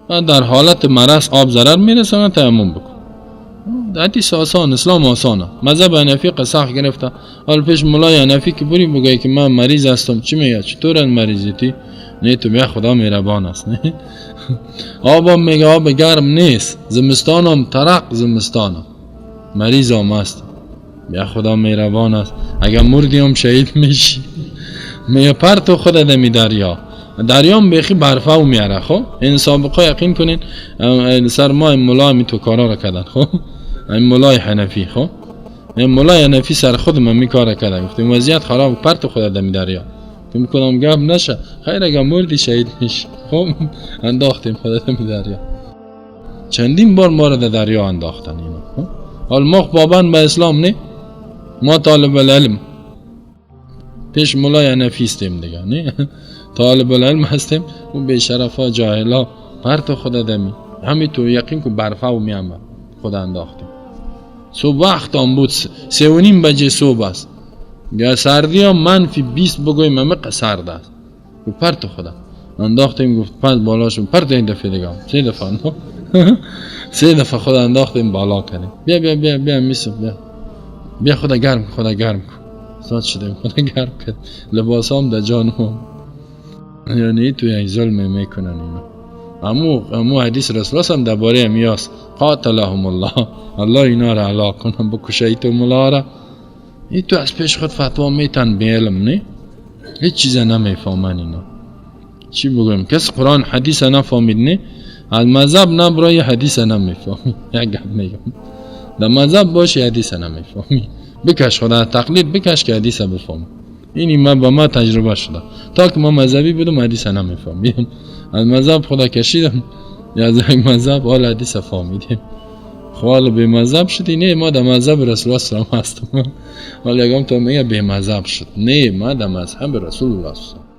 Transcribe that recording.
در حالت مرض آب ضرر میرسه تیمم بکن. حدیث آسان، اسلام آسانه. مذهب حنفی قساخ گرفته. حال پیش مولای حنفی که بری بگوی که من مریض هستم، چی میگه؟ چطور مریضیتی؟ نه تو بیا خدا مهربان است. نه آبم میگه آب گرم نیست، زمستانم ترق زمستانم، مریض هم است، بیا خدا مهربان است. اگر مردی هم شهید میشی. میگه پرتو خود دمی دریا هم بیخی برفه و میاره. خب این سابقه یقین کنین سر ما این مولای می تو کارا را کردن. خب این مولای حنفی، خب این مولای حنفی سر خود من می کارا کردن. گفتیم وضعیت خراب، پرتو خود دمی دریا. فکر کنم گپ نشه، خیر اگر مردی شهید میشی. خب انداختیم خود دمی دریا. چندین بار ما را در دریا انداختن اینا. حال ما پابند به اسلام نه، ما طالب العلم پیش مولای حنفی استیم دیگه، نه طالب العلم هستیم و به شرفا جاهلا پرتو خود دمی همین تو یقین که برفه و میامد خود انداختیم. صبح وقت هم بود 3:30 بجه صبح است، سردی هم منفی 20 بگویم همه سرد است. پرتو خدا انداختیم. گفت پس بالاشون پرت این دفعه دیگه 3 دفعه 3 دفعه خدا انداختیم بالا کردیم. بیا بیا بیا بیا میسو بیا خدا گرم کن ساعت شدیم خدا گرم کرد. لباس هم در جان هم یعنی تو یک ظلم میکنن اینا. امو حدیث رسول هم درباره امیاس قاتلهم الله اینا را هلاک کنم بکشه تو مولا را. ای تو از پیش خود فتوا میتن به علم نه، هیچ چیز نمیفهمن اینا. چی بگویم؟ کس قرآن حدیث نفهمید نه، از مذهب نبرای حدیث نمیفهمی. یک گپ میگم در مذهب باشی حدیث نمیفهمی، بکش خدا تقلید بکش که حدیث بفهم. اینی من با ما تجربه شده، تا که ما مذهبی بودم حدیث نمیفهمیم، از مذهب خدا کشیدم یا از یک مذهب حال حدیث فهمیدیم. خواهل به مذهب شدی؟ نه ما در مذهب رسول الله صلی الله علیه و آله هستم. حالا یکم تو میگه به مذهب شد، نه ما در مذهب رسول الله صلی الله علیه و آله